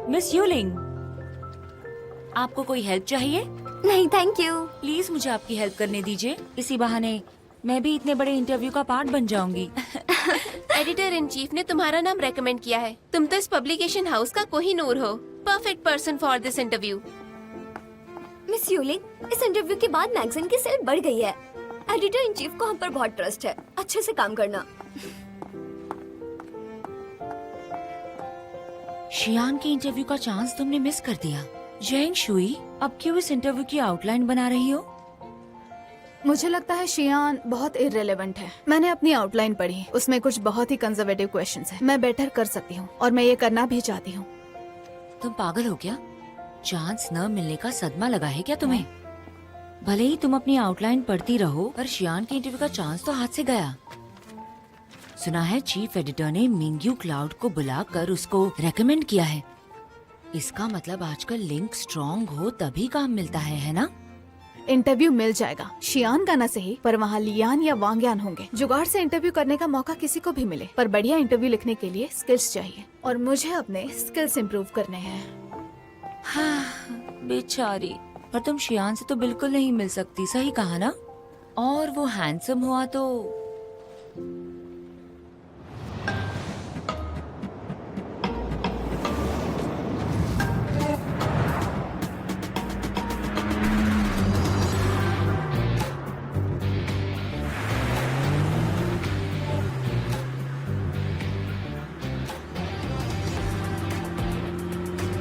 Miss यूलिंग, आपको कोई help चाहिए? नहीं थैंक यू। प्लीज मुझे आपकी हेल्प करने दीजिए। इसी बहाने मैं भी इतने बड़े इंटरव्यू का पार्ट बन जाऊंगी। एडिटर इन चीफ ने तुम्हारा नाम रेकमेंड किया है। तुम तो इस पब्लिकेशन हाउस का कोहिनूर हो। Perfect person for this interview. Miss Yuling, इस इंटरव्यू के बाद मैगजीन की सेल बढ़ गई है। एडिटर इन चीफ को हम पर बहुत ट्रस्ट है। अच्छे से काम करना। शियान के इंटरव्यू का चांस तुमने मिस कर दिया। जैंग शुई, अब क्यों इस इंटरव्यू की आउटलाइन बना रही हो? मुझे लगता है शियान बहुत इररिलेवेंट है। मैंने अपनी आउटलाइन पढ़ी, उसमें कुछ बहुत ही कंजर्वेटिव क्वेश्चंस हैं। मैं बेटर कर सकती हूँ और मैं ये करना भी चाहती हूँ। तुम पागल हो क्या? चांस न मिलने का सदमा लगा है क्या तुम्हें? भले ही तुम अपनी आउटलाइन पढ़ती रहो, पर शियान के इंटरव्यू का चांस तो हाथ से गया। सुना है चीफ एडिटर ने मिंग्यू क्लाउड को बुलाकर उसको रेकमेंड किया है। इसका मतलब आजकल लिंक स्ट्रॉन्ग हो तभी काम मिलता है ना? इंटरव्यू मिल जाएगा, शियान का न सही पर वहाँ लियान या वांग्यान होंगे। जुगाड़ से इंटरव्यू करने का मौका किसी को भी मिले, पर बढ़िया इंटरव्यू लिखने के लिए स्किल्स चाहिए और मुझे अपने स्किल्स इम्प्रूव करने हैं। हाँ, बेचारी। पर तुम शियान से तो बिल्कुल नहीं मिल सकती, सही कहा ना? और वो हैंडसम हुआ तो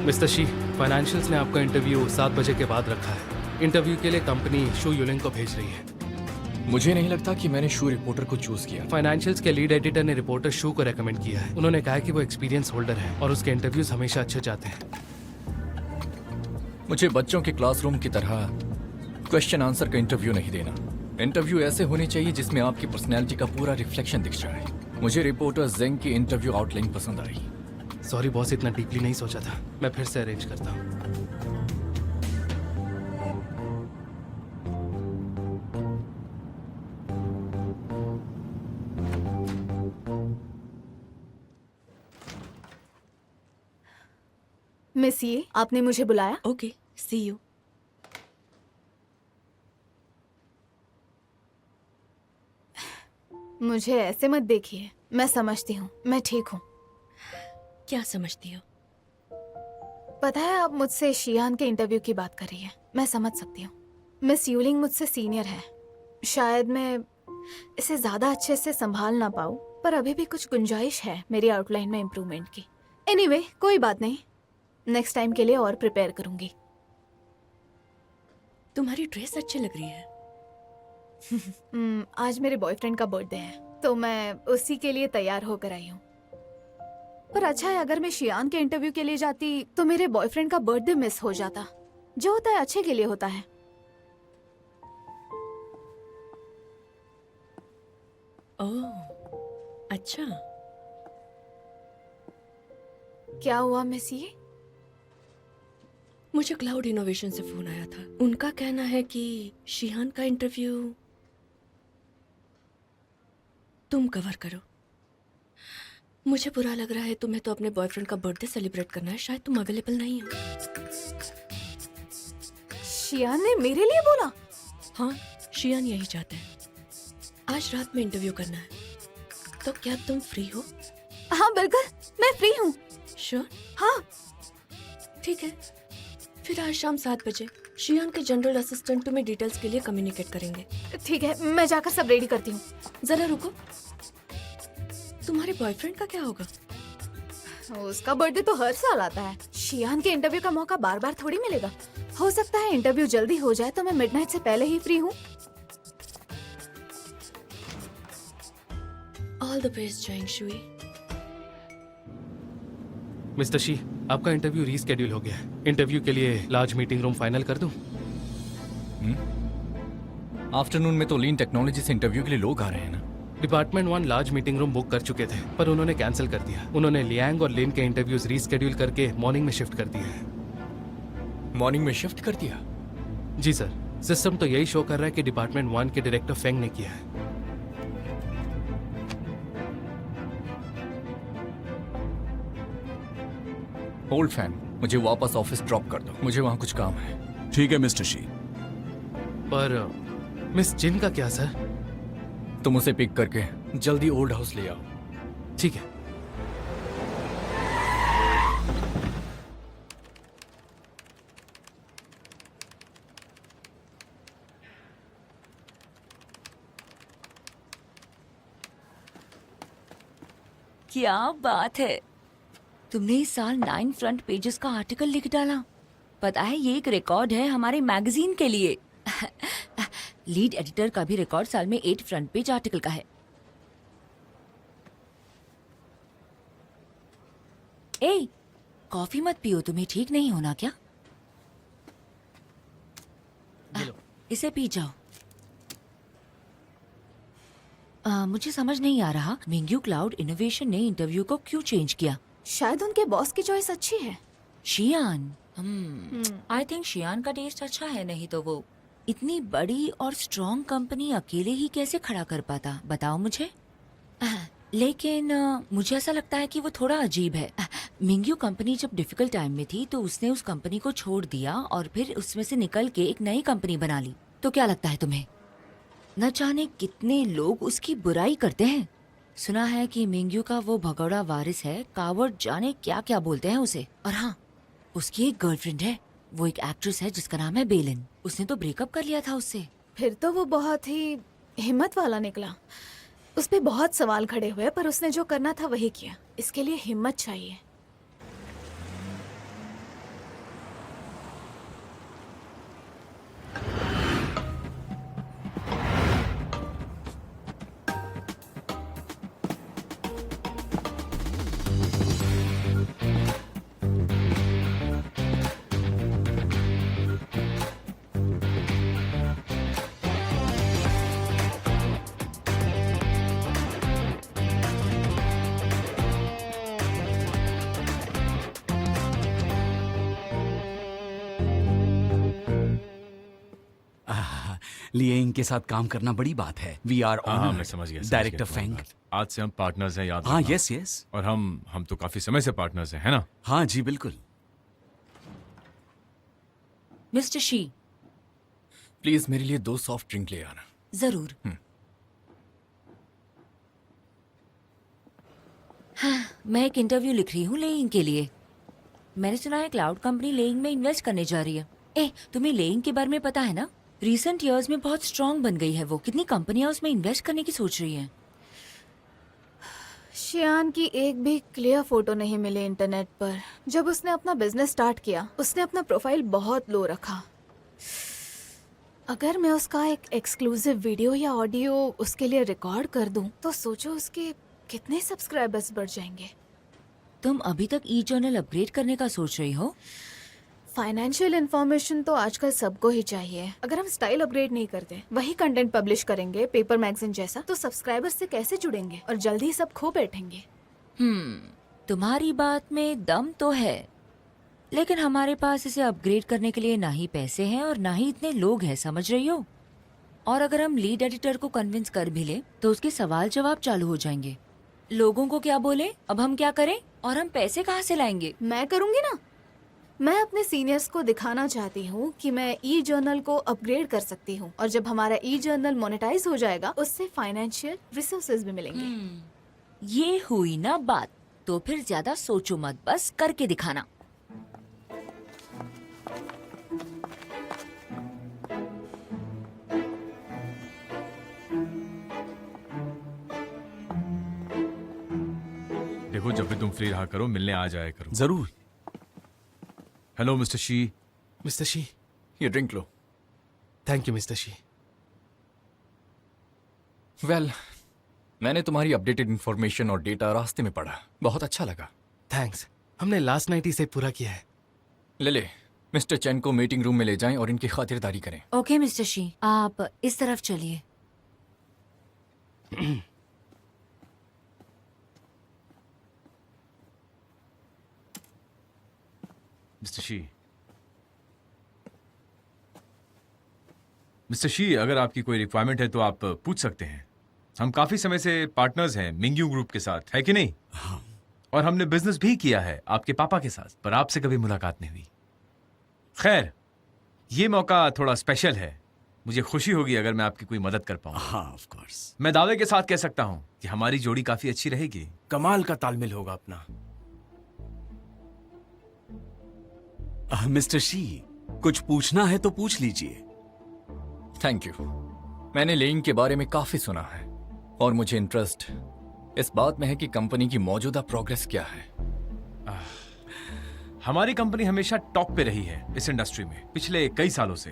मिस्टर शी, फाइनेंशियल्स ने आपका इंटरव्यू 7 बजे के बाद रखा है। इंटरव्यू के लिए कंपनी शू यूलिंग को भेज रही है। मुझे नहीं लगता कि मैंने शू रिपोर्टर को चूज किया। फाइनेंशियल्स के लीड एडिटर ने रिपोर्टर शू को रेकमेंड किया है। उन्होंने कहा कि वो एक्सपीरियंस होल्डर है और उसके इंटरव्यूज हमेशा अच्छे जाते हैं। मुझे बच्चों के क्लासरूम की तरह क्वेश्चन आंसर का इंटरव्यू नहीं देना। इंटरव्यू ऐसे होने चाहिए जिसमें आपकी पर्सनैलिटी का पूरा रिफ्लेक्शन दिख जाए। मुझे रिपोर्टर जेंग की इंटरव्यू आउटलाइन पसंद आई। सॉरी बॉस, इतना डीपली नहीं सोचा था। मैं फिर से अरेंज करता हूँ। मिस ये, आपने मुझे बुलाया? Okay, see you. मुझे ऐसे मत देखिए, मैं समझती हूँ, मैं ठीक हूँ। क्या समझती हो? पता है आप मुझसे शियान के इंटरव्यू की बात कर रही है, मैं समझ सकती हूँ। मिस यूलिंग मुझसे सीनियर है, शायद मैं इसे ज्यादा अच्छे से संभाल ना पाऊँ, पर अभी भी कुछ गुंजाइश है मेरी आउटलाइन में इम्प्रूवमेंट की। एनीवे, कोई बात नहीं, नेक्स्ट टाइम के लिए और प्रिपेयर करूंगी। तुम्हारी ड्रेस अच्छी लग रही है। आज मेरे बॉयफ्रेंड का बर्थडे है, तो मैं उसी के लिए तैयार होकर आई हूँ। पर अच्छा है, अगर मैं शियान के इंटरव्यू के लिए जाती तो मेरे बॉयफ्रेंड का बर्थडे मिस हो जाता। जो होता है अच्छे के लिए होता है। ओह, अच्छा। क्या हुआ मिस ये? मुझे क्लाउड इनोवेशन से फोन आया था। उनका कहना है कि शिहान का इंटरव्यू तुम कवर करो। मुझे बुरा लग रहा है, तुम्हें तो अपने बॉयफ्रेंड का बर्थडे सेलिब्रेट करना है, शायद तुम अवेलेबल नहीं हो। शियान ने मेरे लिए बोला? हाँ, शियान यही चाहते हैं। आज रात में इंटरव्यू करना है, तो क्या तुम फ्री हो? हाँ बिल्कुल, मैं फ्री हूँ। श्योर? हाँ ठीक है, फिर आज शाम 7 बजे शियान के जनरल असिस्टेंट तुम्हें डिटेल्स के लिए कम्युनिकेट करेंगे। ठीक है, मैं जाकर सब रेडी करती हूँ। जरा रुको, तुम्हारे बॉयफ्रेंड का क्या होगा? उसका बर्थडे तो हर साल आता है। शियान के इंटरव्यू का मौका बार बार थोड़ी मिलेगा। हो सकता है इंटरव्यू जल्दी हो जाए तो मैं मिडनाइट से पहले ही फ्री हूँ। All the best Jang Shui. Mister Shi, आपका इंटरव्यू रीस्केड्यूल हो गया है। इंटरव्यू के लिए लार्ज मीटिंग रूम फाइनल कर दूं? आफ्टरनून में तो लीन टेक्नोलॉजी से इंटरव्यू के लिए लोग आ रहे हैं ना। Department 1 large meeting room book कर चुके थे, पर उन्होंने कैंसिल कर दिया। उन्होंने लियांग और लिन के इंटरव्यूज रीस्केड्यूल करके मॉर्निंग में शिफ्ट कर दिया है। मॉर्निंग में शिफ्ट कर दिया? जी सर, सिस्टम तो यही शो कर रहा है कि डिपार्टमेंट 1 के डायरेक्टर फेंग ने किया है। ओल्ड फैन, मुझे वापस ऑफिस ड्रॉप कर दो, मुझे वहाँ कुछ काम है। ठीक है मिस्टर शी। पर मिस जिन का क्या सर? तुम उसे पिक करके जल्दी ओल्ड हाउस ले आओ। ठीक है। क्या बात है, तुमने इस साल 9 फ्रंट पेजेस का आर्टिकल लिख डाला। पता है ये एक रिकॉर्ड है हमारे मैगजीन के लिए। लीड एडिटर का भी रिकॉर्ड साल में 8 फ्रंट पेज आर्टिकल का है। ए, कॉफी मत पियो, तुम्हें ठीक नहीं होना क्या? इसे पी जाओ। मुझे समझ नहीं आ रहा मिंग्यू क्लाउड इनोवेशन ने इंटरव्यू को क्यों चेंज किया। शायद उनके बॉस की चॉइस अच्छी है। शियान, आई थिंक शियान का टेस्ट अच्छा है, नहीं तो वो इतनी बड़ी और स्ट्रॉन्ग कंपनी अकेले ही कैसे खड़ा कर पाता, बताओ मुझे। लेकिन मुझे ऐसा लगता है कि वो थोड़ा अजीब है। मिंग्यू कंपनी जब डिफिकल्ट टाइम में थी तो उसने उस कंपनी को छोड़ दिया और फिर उसमें से निकल के एक नई कंपनी बना ली। तो क्या लगता है तुम्हें, न जाने कितने लोग उसकी बुराई करते हैं। सुना है कि मिंग्यू का वो भगौड़ा वारिस है, कावर्ड जाने क्या क्या बोलते हैं उसे। और हाँ, उसकी एक गर्लफ्रेंड है, वो एक एक्ट्रेस है जिसका नाम है बेलिन। उसने तो ब्रेकअप कर लिया था उससे। फिर तो वो बहुत ही हिम्मत वाला निकला। उस पे बहुत सवाल खड़े हुए, पर उसने जो करना था वही किया। इसके लिए हिम्मत चाहिए। लिएंग के साथ काम करना बड़ी बात है। वी आर हाँ, मैं समझ गया डायरेक्टर फैंग। आज से हम पार्टनर्स हैं, याद हाँ, रखना। Yes yes. और हम तो काफी समय से पार्टनर्स हैं, है ना? हाँ जी बिल्कुल। मिस्टर शी, प्लीज मेरे लिए 2 सॉफ्ट ड्रिंक ले आना। जरूर। हाँ, मैं एक इंटरव्यू लिख रही हूँ लेइंग के लिए। मैंने सुना है क्लाउड कंपनी लेइंग में इन्वेस्ट करने जा रही है। तुम्हें लेइंग के बारे में पता है ना? रिसेंट इयर्स में बहुत स्ट्रॉन्ग बन गई है वो। कितनी कंपनियां उसमें इन्वेस्ट करने की सोच रही हैं। शियान की एक भी क्लियर फोटो नहीं मिली इंटरनेट पर। जब उसने अपना बिजनेस स्टार्ट किया, उसने अपना प्रोफाइल बहुत लो रखा। अगर मैं उसका एक एक्सक्लूसिव वीडियो या ऑडियो उसके लिए रिकॉर्ड कर दूं, तो सोचो उसके कितने सब्सक्राइबर्स बढ़ जाएंगे। तुम अभी तक ई जर्नल अपग्रेड करने का सोच रही हो? फाइनेंशियल इन्फॉर्मेशन तो आजकल सबको ही चाहिए। अगर हम स्टाइल अपग्रेड नहीं करते, वही कंटेंट पब्लिश करेंगे पेपर मैगजीन जैसा, तो सब्सक्राइबर्स से कैसे जुड़ेंगे और जल्दी ही सब खो बैठेंगे। तुम्हारी बात में दम तो है, लेकिन हमारे पास इसे अपग्रेड करने के लिए ना ही पैसे हैं और ना ही इतने लोग हैं, समझ रही हो? और अगर हम लीड एडिटर को कन्विंस कर भी ले तो उसके सवाल जवाब चालू हो जाएंगे। लोगों को क्या बोले, अब हम क्या करें और हम पैसे कहाँ से लाएंगे? मैं करूंगी ना। मैं अपने सीनियर्स को दिखाना चाहती हूँ कि मैं ई जर्नल को अपग्रेड कर सकती हूँ, और जब हमारा ई जर्नल मोनेटाइज हो जाएगा, उससे फाइनेंशियल रिसोर्सेज भी मिलेंगे। ये हुई ना बात। तो फिर ज्यादा सोचो मत, बस करके दिखाना। देखो, जब भी तुम फ्री रहा करो, मिलने आ जाया करो। जरूर। Hello mister Xi. Mister Xi, ये ड्रिंक लो। Thank you mister Xi. Well, मैंने तुम्हारी अपडेटेड इन्फॉर्मेशन और डेटा रास्ते में पढ़ा, बहुत अच्छा लगा। थैंक्स, हमने लास्ट नाइट ही से पूरा किया है। ले मिस्टर चैन को मीटिंग रूम में ले जाएं और इनकी खातिरदारी करें। ओके मिस्टर शी, आप इस तरफ चलिए। मिस्टर शी, अगर आपकी कोई रिक्वायरमेंट है तो आप पूछ सकते हैं। हम काफी समय से पार्टनर्स हैं मिंग्यू ग्रुप के साथ, है कि नहीं? और हमने बिजनेस भी किया है आपके पापा के साथ, पर आपसे कभी मुलाकात नहीं हुई। खैर, ये मौका थोड़ा स्पेशल है। मुझे खुशी होगी अगर मैं आपकी कोई मदद कर पाऊँ। हाँ ऑफ कोर्स। मैं दावे के साथ कह सकता हूँ कि हमारी जोड़ी काफी अच्छी रहेगी। कमाल का तालमेल होगा अपना। मिस्टर शी, कुछ पूछना है तो पूछ लीजिए। Thank you. मैंने लेइंग के बारे में काफी सुना है और मुझे इंटरेस्ट इस बात में है कि कंपनी की मौजूदा प्रोग्रेस क्या है। हमारी कंपनी हमेशा टॉप पे रही है इस इंडस्ट्री में पिछले कई सालों से।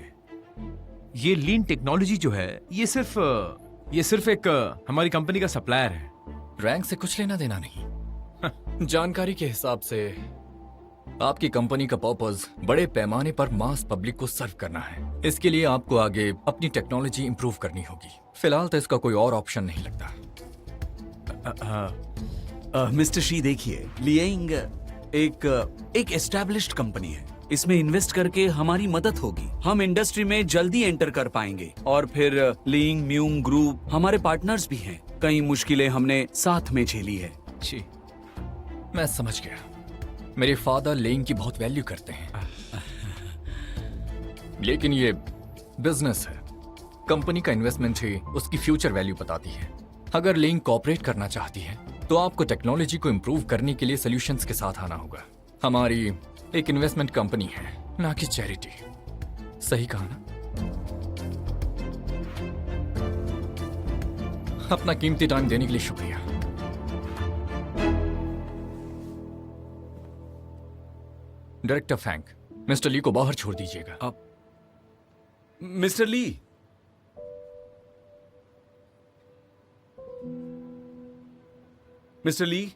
ये लीन टेक्नोलॉजी जो है ये सिर्फ एक हमारी कंपनी का सप्लायर है। रैंक से कुछ लेना देना नहीं। जानकारी के हिसाब से आपकी कंपनी का पर्पस बड़े पैमाने पर मास पब्लिक को सर्व करना है। इसके लिए आपको आगे अपनी टेक्नोलॉजी इंप्रूव करनी होगी। फिलहाल तो इसका कोई और ऑप्शन नहीं लगता। मिस्टर शी देखिए, लिएंग एक एस्टैब्लिश्ड कंपनी है। इसमें इन्वेस्ट करके हमारी मदद होगी। हम इंडस्ट्री में जल्दी एंटर कर पाएंगे और फिर लिंग म्यूंग ग्रुप हमारे पार्टनर्स भी हैं। कई मुश्किलें हमने साथ में झेली है। जी, मैं समझ गया। मेरे फादर लेइंग की बहुत वैल्यू करते हैं, लेकिन ये बिजनेस है। कंपनी का इन्वेस्टमेंट ही उसकी फ्यूचर वैल्यू बताती है। अगर लेइंग कॉपरेट करना चाहती है तो आपको टेक्नोलॉजी को इंप्रूव करने के लिए सॉल्यूशंस के साथ आना होगा। हमारी एक इन्वेस्टमेंट कंपनी है, ना कि चैरिटी। सही कहा ना? अपना कीमती टाइम देने के लिए शुक्रिया। डायरेक्टर फैंक, मिस्टर ली को बाहर छोड़ दीजिएगा। अब मिस्टर ली, मिस्टर ली,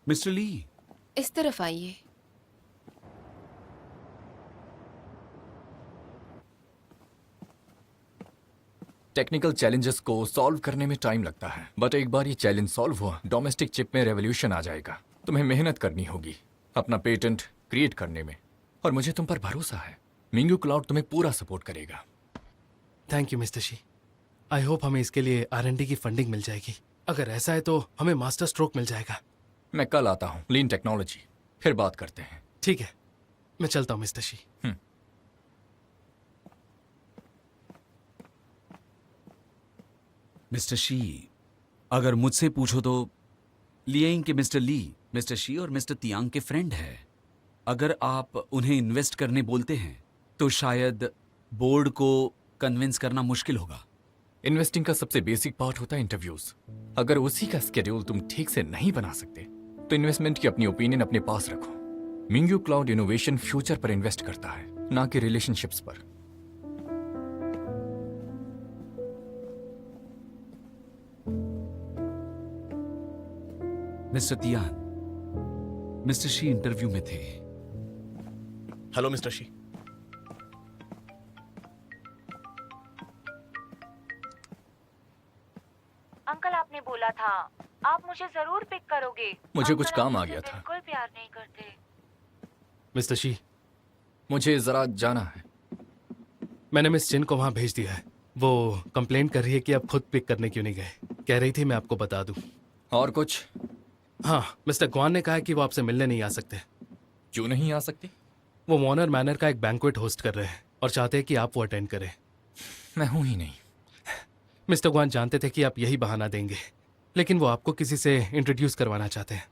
मिस्टर ली, इस तरफ आइए। टेक्निकल चैलेंजेस को सॉल्व करने में टाइम लगता है, बट एक बार ये चैलेंज सॉल्व हुआ, डोमेस्टिक चिप में रेवोल्यूशन आ जाएगा। तुम्हें मेहनत करनी होगी अपना पेटेंट क्रिएट करने में, और मुझे तुम पर भरोसा है। मिंगू क्लाउड तुम्हें पूरा सपोर्ट करेगा। Thank you mister she. I hope हमें इसके लिए R&D की फंडिंग मिल जाएगी। अगर ऐसा है तो हमें मास्टर स्ट्रोक मिल जाएगा। मैं कल आता हूँ, लीन टेक्नोलॉजी, फिर बात करते हैं। ठीक है, मैं चलता हूँ मिस्टर शी। मिस्टर शी, अगर मुझसे पूछो तो लिएंग के मिस्टर ली, मिस्टर शी और मिस्टर तियांग के फ्रेंड है। अगर आप उन्हें इन्वेस्ट करने बोलते हैं तो शायद बोर्ड को कन्विंस करना मुश्किल होगा। इन्वेस्टिंग का सबसे बेसिक पार्ट होता है इंटरव्यूज। अगर उसी का स्केड्यूल तुम ठीक से नहीं बना सकते तो इन्वेस्टमेंट की अपनी ओपिनियन अपने पास रखो। मिंगू क्लाउड इनोवेशन फ्यूचर पर इन्वेस्ट करता है, ना कि रिलेशनशिप्स पर। Mister Tian, mister she interview में थे। Hello mister she. अंकल आपने बोला था आप मुझे जरूर पिक करोगे। मुझे कुछ अंकल काम आ मुझसे गया था। बिल्कुल प्यार नहीं करते। मिस्टर शी, मुझे जरा जाना है। मैंने मिस चिन को वहां भेज दिया है। वो कंप्लेंट कर रही है कि आप खुद पिक करने क्यों नहीं गए। कह रही थी मैं आपको बता दूं। और कुछ? हाँ, मिस्टर ग्वान ने कहा है कि वो आपसे मिलने नहीं आ सकते। क्यों नहीं आ सकती? वो वॉर्नर मैनर का एक बैंक्वेट होस्ट कर रहे हैं और चाहते हैं कि आप वो अटेंड करें। मैं हूं ही नहीं। मिस्टर ग्वान जानते थे कि आप यही बहाना देंगे, लेकिन वो आपको किसी से इंट्रोड्यूस करवाना चाहते हैं।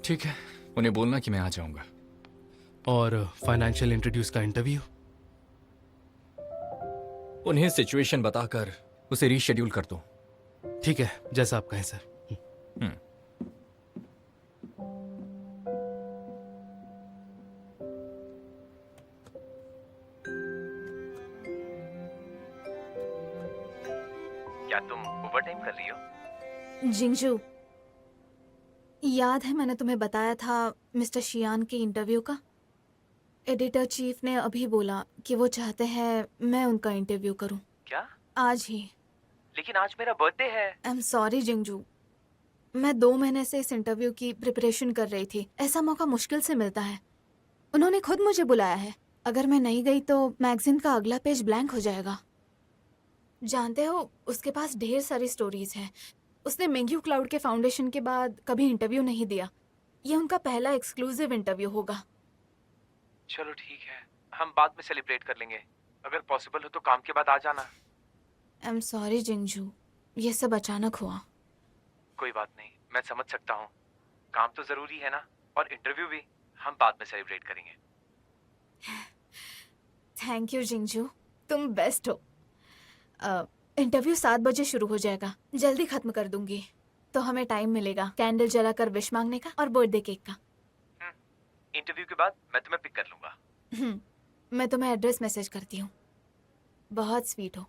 ठीक है, उन्हें बोलना कि मैं आ जाऊंगा। और फाइनेंशियल इंट्रोड्यूस का इंटरव्यू? उन्हें सिचुएशन बताकर उसे रीशेड्यूल कर दो। ठीक है, जैसा आप कहें सर। क्या तुम ओवर टाइम कर रही हो? जिंगजू, याद है मैंने तुम्हें बताया था मिस्टर शियान के इंटरव्यू का? एडिटर चीफ ने अभी बोला कि वो चाहते हैं मैं उनका इंटरव्यू करूं। क्या? आज ही। लेकिन आज मेरा बर्थडे है। आई एम सॉरी जिंगजू, मैं 2 महीने से इस इंटरव्यू की प्रिपरेशन कर रही थी। ऐसा मौका मुश्किल से मिलता है। उन्होंने खुद मुझे बुलाया है। अगर मैं नहीं गई तो मैगजीन का अगला पेज ब्लैंक हो जाएगा। जानते हो, उसके पास ढेर सारी स्टोरीज हैं। उसने मेंग्यू क्लाउड के फाउंडेशन के बाद कभी इंटरव्यू नहीं दिया। ये उनका पहला एक्सक्लूसिव इंटरव्यू होगा। चलो ठीक है, हम बाद में सेलिब्रेट कर लेंगे। अगर पॉसिबल हो तो काम के बाद आ जाना। आई एम सॉरी जिंगजू, ये सब अचानक हुआ। कोई बात नहीं, मैं समझ सकता हूँ। काम तो जरूरी है ना, और इंटरव्यू भी हम बाद में सेलिब्रेट करेंगे। थैंक यू जिंगजू, तुम बेस्ट हो। इंटरव्यू 7 बजे शुरू हो जाएगा। जल्दी खत्म कर दूंगी तो हमें टाइम मिलेगा कैंडल जलाकर विश मांगने का और बर्थडे केक का। इंटरव्यू के बाद मैं तुम्हें पिक कर लूंगा। मैं तुम्हें एड्रेस मैसेज करती हूँ। बहुत स्वीट हो।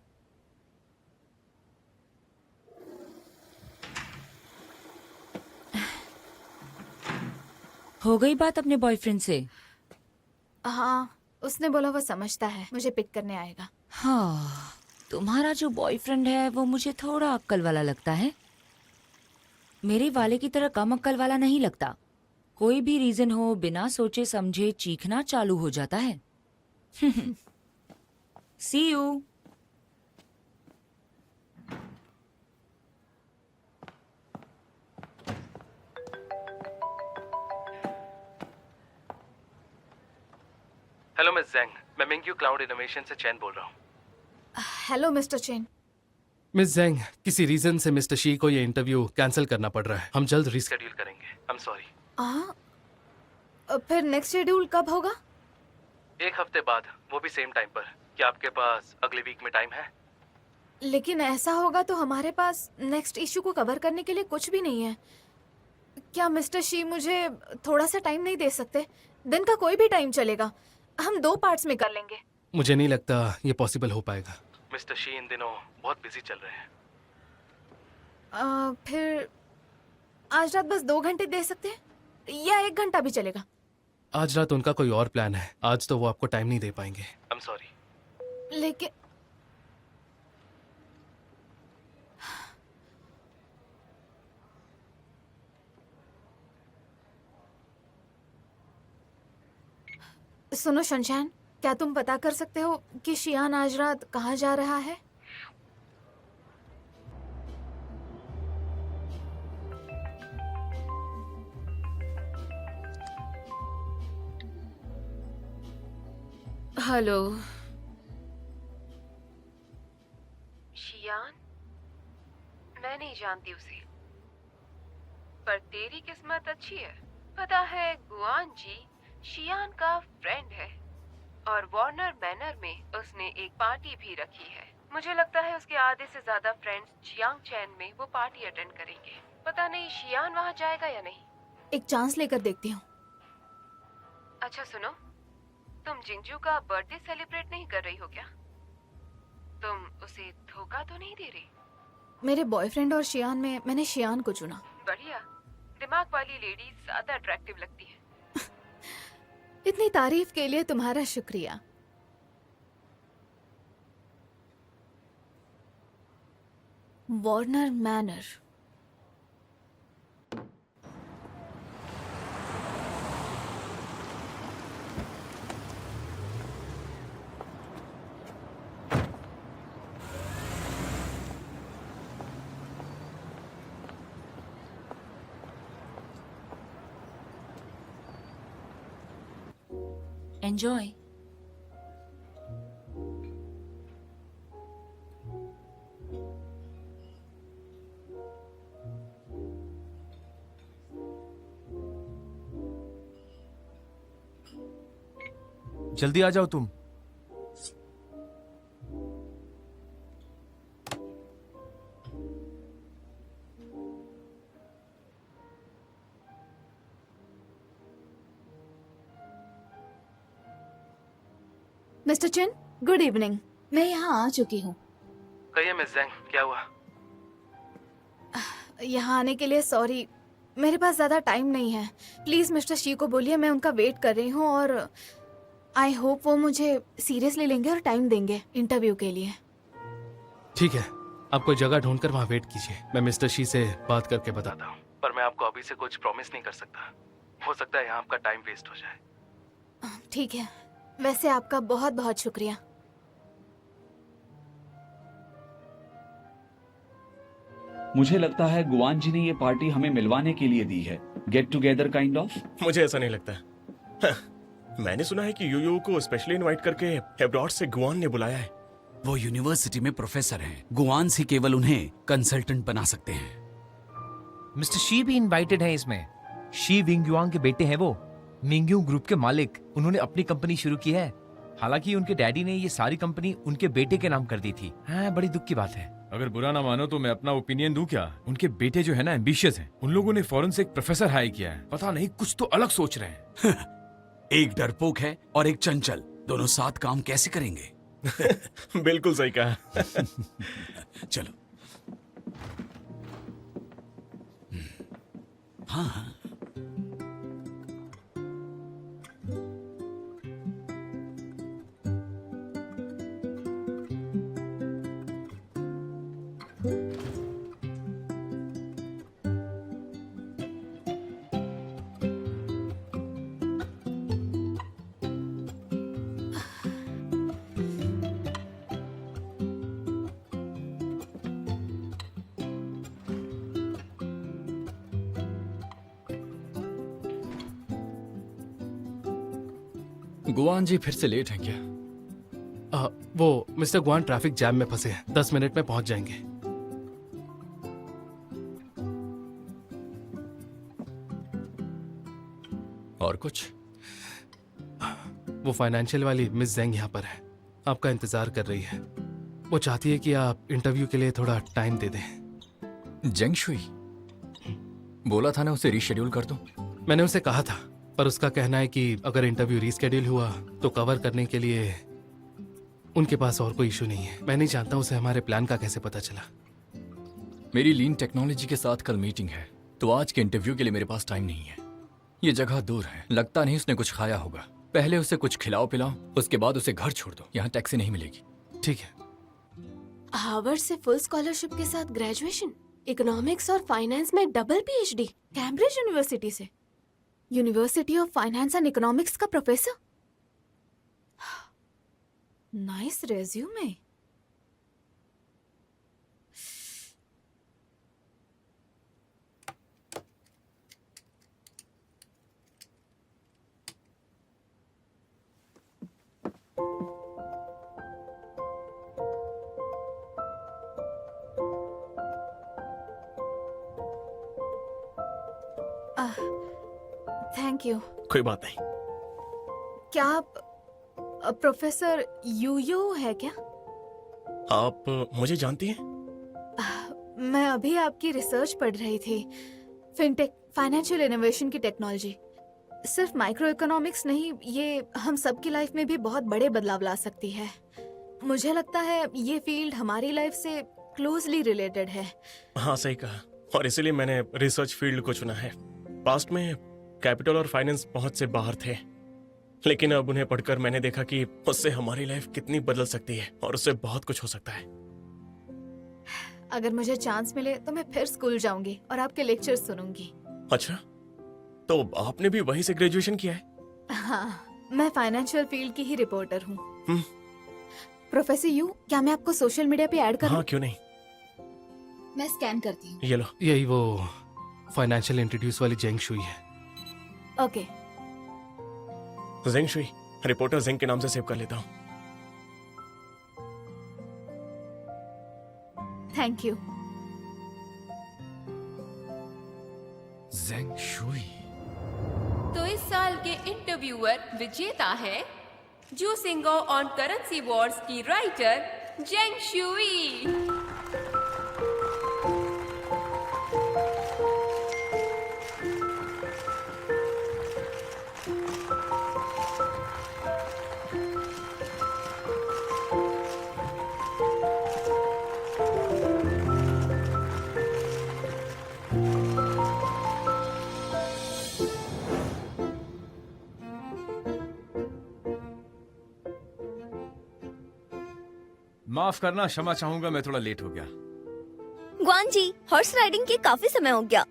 हो गई बात अपने बॉयफ्रेंड से? हाँ, उसने बोला वो समझता है, मुझे पिक करने आएगा। हाँ, तुम्हारा जो बॉयफ्रेंड है वो मुझे थोड़ा अक्ल वाला लगता है। मेरे वाले की तरह कम अक्ल वाला नहीं लगता। कोई भी रीजन हो, बिना सोचे समझे चीखना चालू हो जाता है। सी यू। हेलो मिस जेंग, मैं मेंग्यू क्लाउड इनोवेशन से चैन बोल रहा हूँ। Hello mister chain. मिस जेंग, किसी रीजन से मिस्टर शी को ये इंटरव्यू कैंसिल करना पड़ रहा है। हम जल्द रीशेड्यूल करेंगे। आई एम सॉरी। फिर नेक्स्ट शेड्यूल कब होगा? 1 हफ्ते बाद, वो भी सेम टाइम पर। क्या आपके पास अगले वीक में टाइम है? लेकिन ऐसा होगा तो हमारे पास नेक्स्ट इशू को कवर करने के लिए कुछ भी नहीं है। क्या मिस्टर शी मुझे थोड़ा सा टाइम नहीं दे सकते? दिन का कोई भी टाइम चलेगा, हम 2 पार्ट्स में कर लेंगे। मुझे नहीं लगता ये पॉसिबल हो पाएगा। मिस्टर शी इन दिनों बहुत बिजी चल रहे हैं। फिर आज रात बस 2 घंटे दे सकते हैं या 1 घंटा भी चलेगा? आज रात उनका कोई और प्लान है। आज तो वो आपको टाइम नहीं दे पाएंगे। आई एम सॉरी। लेकिन सुनो शनशान, क्या तुम पता कर सकते हो कि शियान आज रात कहाँ जा रहा है? हेलो शियान, मैं नहीं जानती उसे, पर तेरी किस्मत अच्छी है। पता है गुआन जी शियान का फ्रेंड है और वार्नर मैनर में उसने एक पार्टी भी रखी है। मुझे लगता है उसके आधे से ज्यादा फ्रेंड्स जियांग चैन में वो पार्टी अटेंड करेंगे। पता नहीं शियान वहाँ जाएगा या नहीं। एक चांस लेकर देखती हूँ। अच्छा सुनो, तुम जिंगजू का बर्थडे सेलिब्रेट नहीं कर रही हो क्या? तुम उसे धोखा तो नहीं दे रही? मेरे बॉयफ्रेंड और शियान में मैंने शियान को चुना। बढ़िया, दिमाग वाली लेडी ज्यादा अट्रैक्टिव लगती है। इतनी तारीफ के लिए तुम्हारा शुक्रिया। Warner manner. एंजॉय। जल्दी आ जाओ तुम। मिस्टर चिन, गुड इवनिंग। मैं यहाँ आ चुकी हूँ। कहिए मिस जेंग, क्या हुआ? यहाँ आने के लिए सॉरी, मेरे पास ज़्यादा टाइम नहीं है। प्लीज़ मिस्टर शी को बोलिए मैं उनका वेट कर रही हूँ और आई होप वो मुझे सीरियसली लेंगे और टाइम देंगे इंटरव्यू के लिए। ठीक है, आप कोई जगह ढूंढकर वहाँ वेट कीजिए, मैं मिस्टर शी से बात करके बताता हूँ। पर मैं आपको अभी से कुछ प्रॉमिस नहीं कर सकता, हो सकता है यहाँ आपका टाइम वेस्ट हो जाए। ठीक है, वैसे आपका बहुत बहुत शुक्रिया। मुझे लगता है गुआन जी ने ये पार्टी हमें मिलवाने के लिए दी है, गेट टुगेदर काइंड ऑफ। मुझे ऐसा नहीं लगता। मैंने सुना है कि यूयू को स्पेशली इनवाइट करके अब्रॉड से गुआन ने बुलाया है। वो यूनिवर्सिटी में प्रोफेसर हैं, गुआन से केवल उन्हें कंसल्टेंट बना सकते हैं। मिस्टर शी भी इनवाइटेड हैं इसमें। शी विंगयुआंग के बेटे हैं वो, मिंगयू ग्रुप के मालिक। उन्होंने अपनी कंपनी शुरू की है। हालांकि उनके डैडी ने ये सारी कंपनी उनके बेटे के नाम कर दी थी। हाँ, बड़ी दुख की बात है। अगर बुरा ना मानो तो मैं अपना ओपिनियन दूं क्या? उनके बेटे जो है ना एम्बिशियस हैं। उन लोगों ने फॉरेन से एक प्रोफेसर हायर किया है। पता नहीं कुछ तो अलग सोच रहे हैं। एक डरपोक है और एक चंचल, दोनों साथ काम कैसे करेंगे? बिल्कुल सही कहा। चलो। हाँ हाँ। गुआन जी फिर से लेट हैं क्या? वो मिस्टर गुआन ट्रैफिक जैम में फंसे हैं, 10 मिनट में पहुंच जाएंगे। और कुछ? वो फाइनेंशियल वाली मिस जेंग यहाँ पर है, आपका इंतजार कर रही है। वो चाहती है कि आप इंटरव्यू के लिए थोड़ा टाइम दे दें। जेंग शुई? बोला था ना उसे रीशेड्यूल कर दो। मैंने उसे कहा था, पर उसका कहना है कि अगर इंटरव्यू रीस्केड्यूल हुआ तो कवर करने के लिए उनके पास और कोई इशू नहीं है। मैं नहीं जानता उसे हमारे प्लान का कैसे पता चला। मेरी लीन टेक्नोलॉजी के साथ कल मीटिंग है, तो आज के इंटरव्यू के लिए मेरे पास टाइम नहीं है। ये जगह दूर है, लगता नहीं उसने कुछ खाया होगा। पहले उसे कुछ खिलाओ पिलाओ, उसके बाद उसे घर छोड़ दो, यहाँ टैक्सी नहीं मिलेगी। ठीक है। हार्वर्ड से फुल स्कॉलरशिप के साथ ग्रेजुएशन, इकोनॉमिक्स और फाइनेंस में डबल पीएचडी, कैम्ब्रिज यूनिवर्सिटी से। University of finance and economics का professor. Nice resume. Thank you. कोई बात नहीं। क्या आप प्रोफेसर यूयू है क्या? आप मुझे जानती हैं? मैं अभी आपकी रिसर्च पढ़ रही थी, फिनटेक, फाइनेंशियल इनोवेशन की टेक्नोलॉजी। सिर्फ माइक्रो इकोनॉमिक्स नहीं, ये हम सबकी लाइफ में भी बहुत बड़े बदलाव ला सकती है। मुझे लगता है ये फील्ड हमारी लाइफ से क्लोजली रिलेटेड है। हाँ सही कहा, और इसीलिए मैंने रिसर्च फील्ड को चुना है। पास्ट में कैपिटल और फाइनेंस पहुंच से बाहर थे, लेकिन अब उन्हें पढ़कर मैंने देखा कि उससे हमारी लाइफ कितनी बदल सकती है और उससे बहुत कुछ हो सकता है। अगर मुझे चांस मिले तो मैं फिर स्कूल जाऊंगी और आपके लेक्चर सुनूंगी। अच्छा, तो आपने भी वहीं से ग्रेजुएशन किया है? हाँ, मैं फाइनेंशियल फील्ड की ही रिपोर्टर हूँ। प्रोफेसर यू, क्या मैं आपको सोशल मीडिया पे ऐड करूँ? हाँ क्यों नहीं। मैं स्कैन करती हूँ। ये लो। यही वो फाइनेंशियल इंट्रोड्यूस वाली जेंग शुई है। Okay. Zheng Shui, reporter Zheng के नाम से सेव कर लेता हूँ। Thank you. Zheng Shui. तो इस साल के इंटरव्यूअर विजेता है जू सिंगो ऑन करेंसी वॉर्स की राइटर जेंग शुई। माफ करना, क्षमा चाहूंगा, मैं थोड़ा लेट हो गया। गुआन जी, हॉर्स राइडिंग के काफी समय हो गया।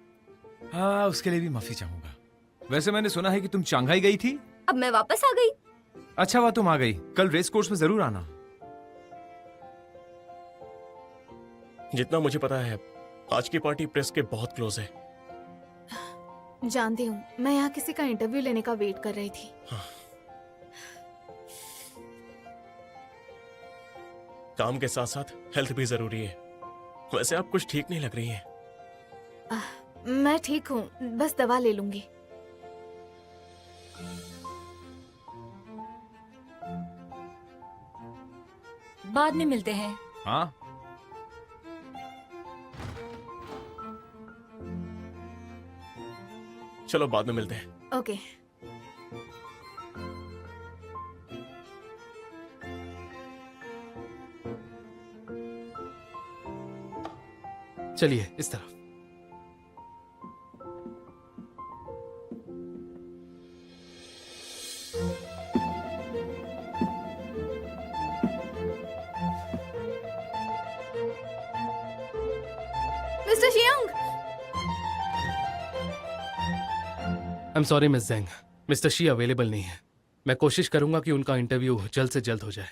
हाँ, उसके लिए भी माफी चाहूंगा। वैसे मैंने सुना है कि तुम शंघाई गई थी। अब मैं वापस आ गई। अच्छा हुआ तुम आ गई। कल रेस कोर्स में जरूर आना। जितना मुझे पता है आज की पार्टी प्रेस के बहुत क्लोज है। जानती हूँ, मैं यहाँ किसी का इंटरव्यू लेने का वेट कर रही थी। काम के साथ साथ हेल्थ भी जरूरी है। वैसे आप कुछ ठीक नहीं लग रही हैं। मैं ठीक हूँ, बस दवा ले लूंगी। बाद में मिलते हैं। हाँ, चलो बाद में मिलते हैं। ओके। चलिए इस तरफ। Mister Xiang, I am sorry miss Zheng, mister Xi available नहीं है। मैं कोशिश करूंगा कि उनका इंटरव्यू जल्द से जल्द हो जाए।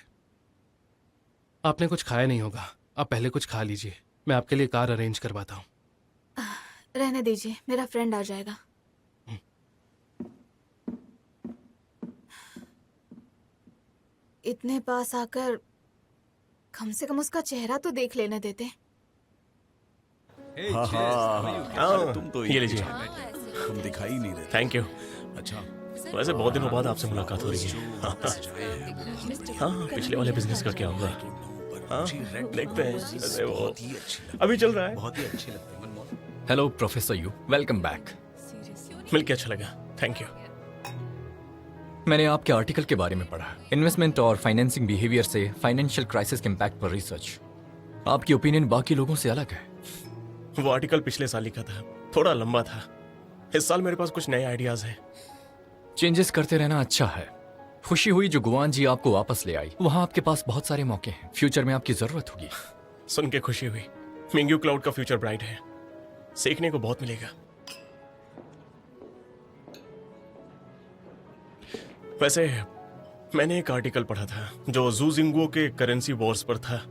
आपने कुछ खाया नहीं होगा, आप पहले कुछ खा लीजिए। मैं आपके लिए कार अरेंज करवाता हूँ। रहने दीजिए, मेरा फ्रेंड आ जाएगा। इतने पास आकर कम से कम उसका चेहरा तो देख लेने देते। Hey, हाँ, cheers. हाँ, How are you? हाँ, तुम तो ये लीजिए। तुम दिखाई नहीं देते। Thank you. अच्छा, वैसे बहुत दिनों बाद आपसे मुलाकात हो रही है। हाँ, पिछले वाले बिजनेस का क्या हुआ? हाँ, देखते हैं। वैसे वो अभी चल रहा है। बहुत ही अच्छी लगती है Manmohan. Hello professor you, welcome back. मिलके अच्छा लगा। Thank you. मैंने आपके आर्टिकल के बारे में पढ़ा, इन्वेस्टमेंट और फाइनेंसिंग बिहेवियर से फाइनेंशियल क्राइसिस के इम्पैक्ट पर रिसर्च। आपकी ओपिनियन बाकी लोगों से अलग है। वो आर्टिकल पिछले साल लिखा था, थोड़ा लंबा था। इस साल मेरे पास कुछ नए आइडियाज हैं। चेंजेस करते रहना अच्छा है। खुशी हुई जो गुआन जी आपको वापस ले आई। वहाँ आपके पास बहुत सारे मौके हैं, फ्यूचर में आपकी जरूरत होगी। सुन के खुशी हुई। मिंग्यू क्लाउड का फ्यूचर ब्राइट है, सीखने को बहुत मिलेगा। वैसे मैंने एक आर्टिकल पढ़ा था जो जू जिंगुओ के करेंसी वॉर्स पर था।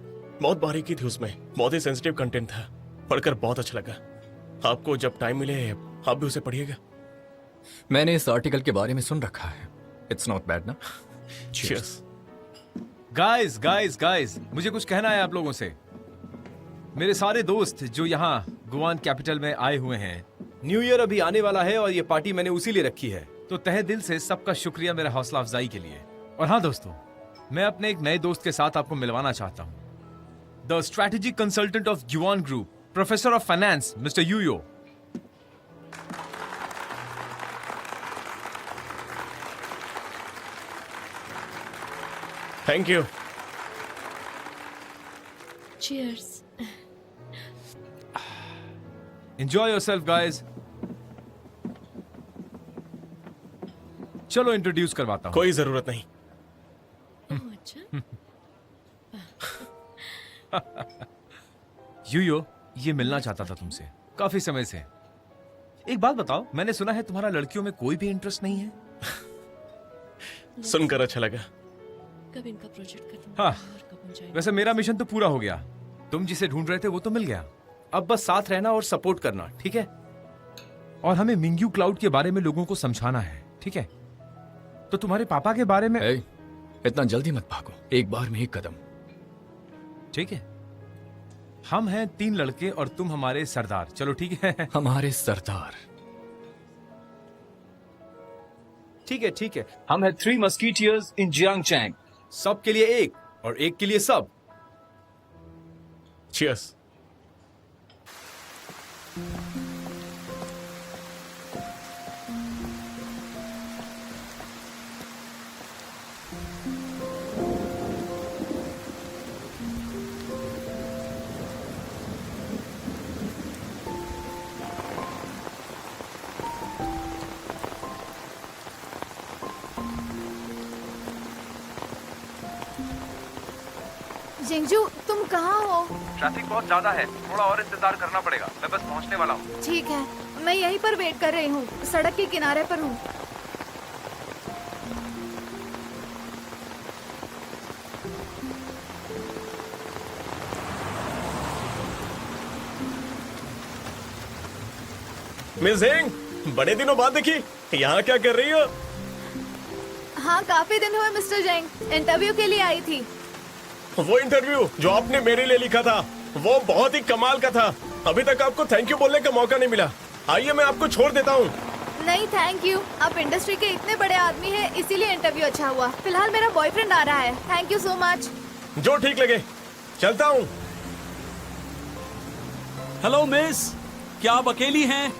बहुत बारीकी थी उसमें, बहुत ही सेंसिटिव कंटेंट था। पढ़कर बहुत अच्छा लगा। आपको जब टाइम मिले आप भी उसे पढ़िएगा। मैंने इस आर्टिकल के बारे में सुन रखा है। इट्स नॉट बैड ना। Cheers. गाइस, मुझे कुछ कहना है आप लोगों से। मेरे सारे दोस्त जो यहाँ गुआन कैपिटल में आए हुए हैं, न्यू ईयर अभी आने वाला है और ये पार्टी मैंने उसी लिए रखी है। तो तहे दिल से सबका शुक्रिया मेरा हौसला अफजाई के लिए। और हाँ दोस्तों, मैं अपने एक नए दोस्त के साथ आपको मिलवाना चाहता हूँ। The strategic consultant of Guan group, professor of finance, mister Yuyo. Thank you. Cheers. Enjoy yourself, guys. चलो इंट्रोड्यूस करवाता हूँ। कोई जरूरत नहीं। अच्छा। यूयो, ये मिलना चाहता था तुमसे काफी समय से। एक बात बताओ, मैंने सुना है तुम्हारा लड़कियों में कोई भी इंटरेस्ट नहीं है। सुनकर अच्छा लगा। कब इनका प्रोजेक्ट खत्म हाँ। होगा और कब हम जाएंगे? वैसे मेरा मिशन तो पूरा हो गया। तुम जिसे ढूंढ रहे थे वो तो मिल गया। अब बस साथ रहना और सपोर्ट करना, ठीक है? और हमें मिंग्यू क्लाउड के बारे में लोगों को समझाना है, ठीक है? तो तुम्हारे पापा के बारे में ए, इतना जल्दी मत भागो, एक बार में एक कदम। ठीक है, हम हैं 3 लड़के और तुम हमारे सरदार। चलो ठीक है। हमारे सरदार। ठीक है, हम हैं 3 मस्कीटियर्स इन जियांगचैंग। सब के लिए एक और एक के लिए सब। Cheers. जिंगजू, तुम कहाँ हो? ट्रैफिक बहुत ज्यादा है, थोड़ा और इंतजार करना पड़ेगा। मैं बस पहुंचने वाला हूँ। ठीक है, मैं यहीं पर वेट कर रही हूँ, सड़क के किनारे पर हूँ। मिस जेंग, बड़े दिनों बाद देखी, यहाँ क्या कर रही हो? हाँ, काफी दिन हुए मिस्टर जैंग, इंटरव्यू के लिए आई थी। वो इंटरव्यू जो आपने मेरे लिए लिखा था, वो बहुत ही कमाल का था। अभी तक आपको थैंक यू बोलने का मौका नहीं मिला। आइए मैं आपको छोड़ देता हूँ। नहीं थैंक यू, आप इंडस्ट्री के इतने बड़े आदमी हैं, इसीलिए इंटरव्यू अच्छा हुआ। फिलहाल मेरा बॉयफ्रेंड आ रहा है। Thank you so much. जो ठीक लगे, चलता हूँ। हेलो मिस, क्या आप अकेली हैं?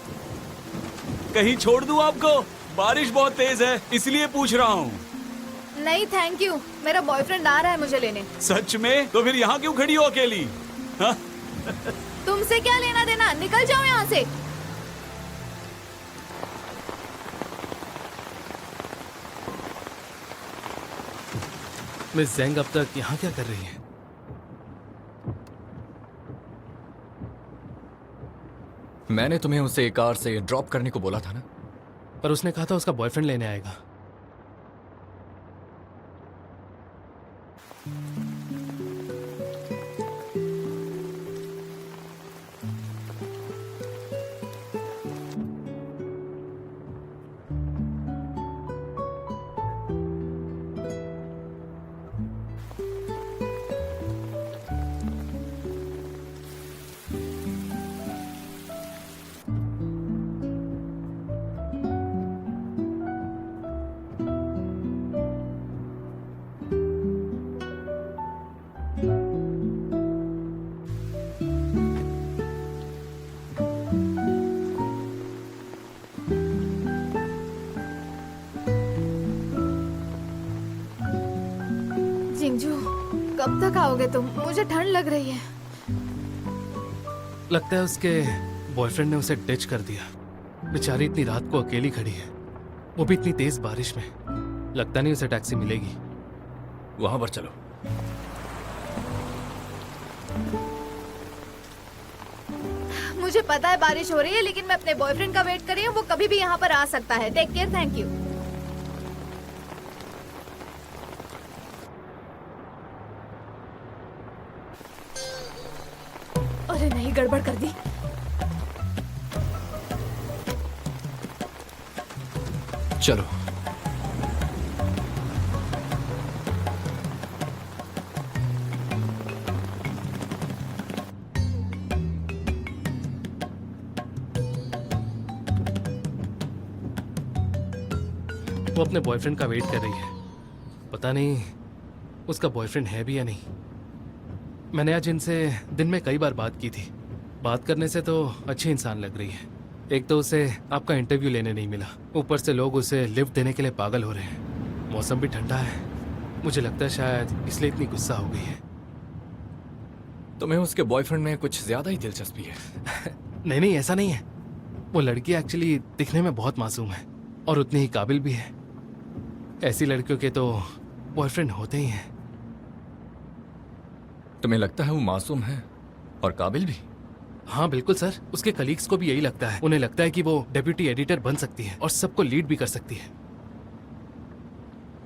कहीं छोड़ दूं आपको? बारिश बहुत तेज है, इसलिए पूछ रहा हूँ। नहीं थैंक यू, मेरा बॉयफ्रेंड आ रहा है मुझे लेने। सच में? तो फिर यहाँ क्यों खड़ी हो अकेली? हाँ? तुमसे क्या लेना देना, निकल जाओ यहाँ से। मिस जेंग अब तक यहाँ क्या कर रही है? मैंने तुम्हें उसे कार से ड्रॉप करने को बोला था ना। पर उसने कहा था उसका बॉयफ्रेंड लेने आएगा। जिंजू, कब तक आओगे तुम? मुझे ठंड लग रही है। लगता है उसके बॉयफ्रेंड ने उसे डिच कर दिया। बेचारी इतनी रात को अकेली खड़ी है, वो भी इतनी तेज बारिश में। लगता नहीं उसे टैक्सी मिलेगी। वहां पर चलो। मुझे पता है बारिश हो रही है, लेकिन मैं अपने बॉयफ्रेंड का वेट कर रही हूँ। वो कभी भी यहाँ पर आ सकता है। Take care, thank you. अरे नहीं, गड़बड़ कर दी। चलो। वो अपने बॉयफ्रेंड का वेट कर रही है। पता नहीं उसका बॉयफ्रेंड है भी या नहीं। मैंने आज इनसे दिन में कई बार बात की थी। बात करने से तो अच्छी इंसान लग रही है। एक तो उसे आपका इंटरव्यू लेने नहीं मिला, ऊपर से लोग उसे लिफ्ट देने के लिए पागल हो रहे हैं। मौसम भी ठंडा है, मुझे लगता है शायद इसलिए इतनी गुस्सा हो गई है। तुम्हें उसके बॉयफ्रेंड में कुछ ज्यादा ही दिलचस्पी है। नहीं नहीं, ऐसा नहीं है। वो लड़की एक्चुअली दिखने में बहुत मासूम है और उतनी ही काबिल भी है। ऐसी लड़कियों के तो बॉयफ्रेंड होते ही हैं। तुम्हें लगता है वो मासूम है और काबिल भी? हाँ बिल्कुल सर, उसके कलीग्स को भी यही लगता है। उन्हें लगता है कि वो डेप्यूटी एडिटर बन सकती है और सबको लीड भी कर सकती है।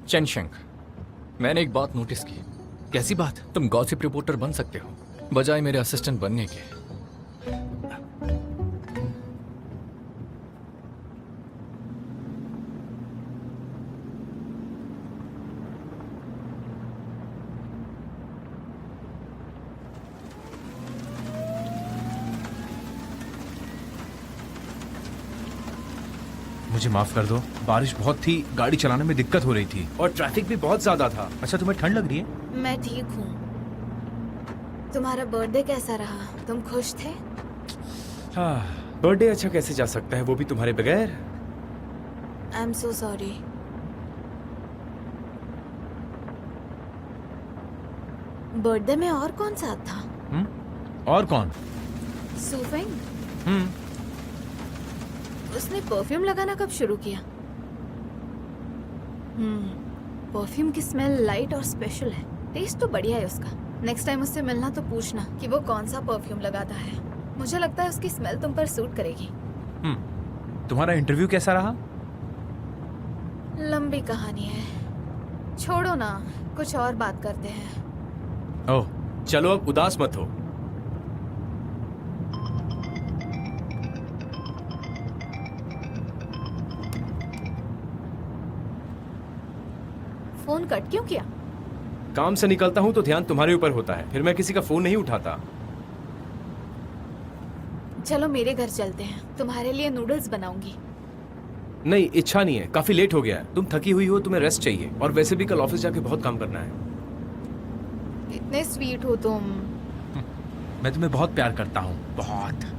चेनशेंग, मैंने एक बात नोटिस की। कैसी बात? तुम गॉसिप रिपोर्टर बन सकते हो बजाय मेरे असिस्टेंट बनने के। मुझे माफ कर दो, बारिश बहुत थी, गाड़ी चलाने में दिक्कत हो रही थी और ट्रैफिक भी बहुत ज्यादा था। अच्छा, तुम्हें ठंड लग रही है? मैं ठीक हूँ। तुम्हारा बर्थडे कैसा रहा? तुम खुश थे? हाँ, बर्थडे अच्छा कैसे जा सकता है, वो भी तुम्हारे बगैर। I am so sorry. Birthday में और कौन साथ था? और कौन? सूफेंग। उसने परफ्यूम लगाना कब शुरू किया? परफ्यूम की स्मेल लाइट और स्पेशल है। टेस्ट तो बढ़िया है उसका। नेक्स्ट टाइम उससे मिलना तो पूछना कि वो कौन सा परफ्यूम लगाता है। मुझे लगता है उसकी स्मेल तुम पर सूट करेगी। तुम्हारा इंटरव्यू कैसा रहा? लंबी कहानी है, छोड़ो ना, कुछ और बात करते हैं। ओह, चलो अब उदास मत हो। फोन कट क्यों किया? काम से निकलता हूँ तो ध्यान तुम्हारे ऊपर होता है, फिर मैं किसी का फोन नहीं उठाता। चलो मेरे घर चलते हैं, तुम्हारे लिए नूडल्स बनाऊंगी। नहीं, इच्छा नहीं है, काफी लेट हो गया है। तुम थकी हुई हो, तुम्हें रेस्ट चाहिए, और वैसे भी कल ऑफिस जाके बहुत काम करना है। इतने स्वीट हो तुम। मैं तुम्हें बहुत प्यार करता हूँ, बहुत।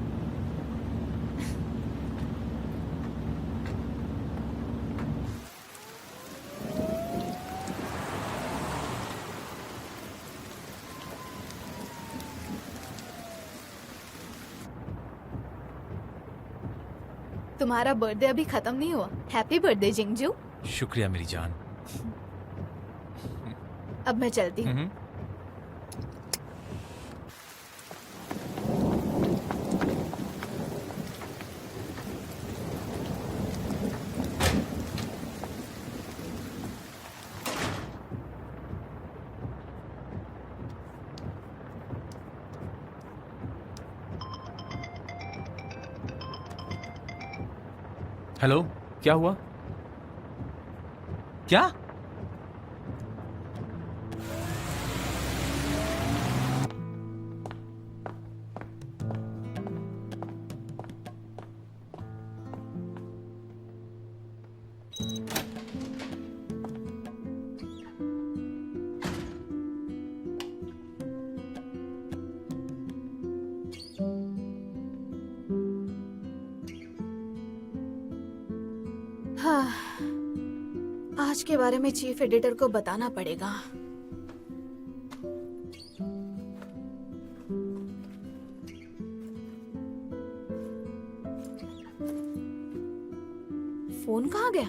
तुम्हारा बर्थडे अभी खत्म नहीं हुआ। Happy birthday Jingzhou. शुक्रिया मेरी जान। अब मैं चलती हूँ। हेलो, क्या हुआ? क्या? हाँ, आज के बारे में चीफ एडिटर को बताना पड़ेगा। फोन कहाँ गया?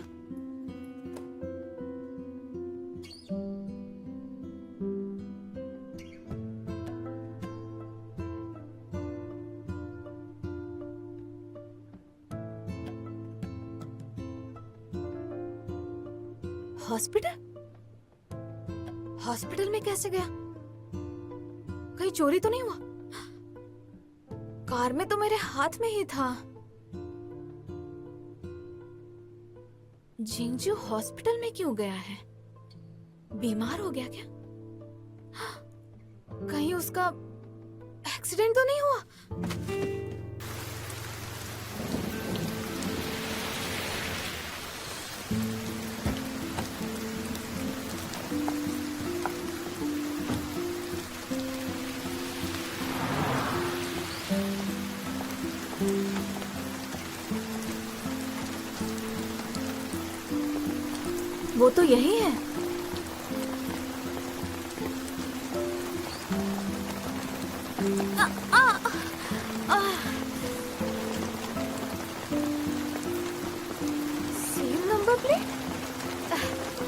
हॉस्पिटल? हॉस्पिटल में कैसे गया? कहीं चोरी तो नहीं हुआ? कार में तो मेरे हाथ में ही था। जिंगजू हॉस्पिटल में क्यों गया है? बीमार हो गया क्या? कहीं उसका एक्सीडेंट तो नहीं हुआ? वो तो यही है। Same number plate?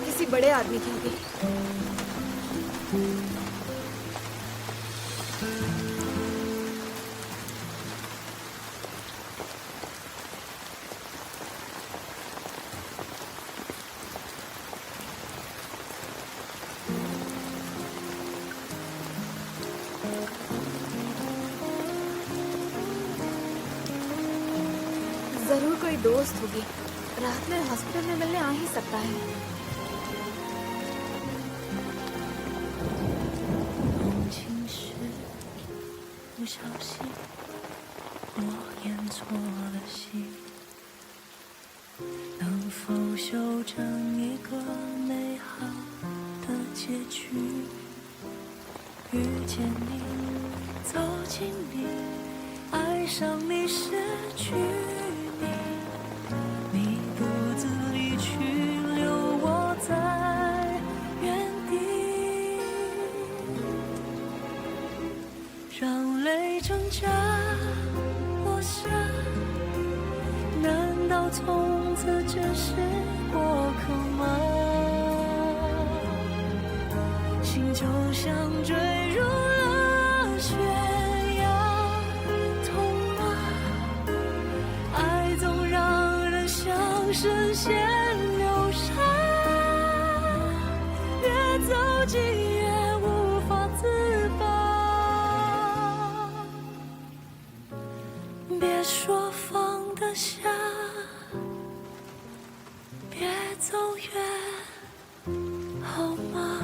किसी बड़े आदमी की होगी। जरूर कोई दोस्त होगी, रात में हॉस्पिटल में मिलने आ ही सकता है। 心就像坠入了悬崖，痛吗？爱总让人像深陷流沙，越走近越无法自拔。别说放得下，别走远，好吗？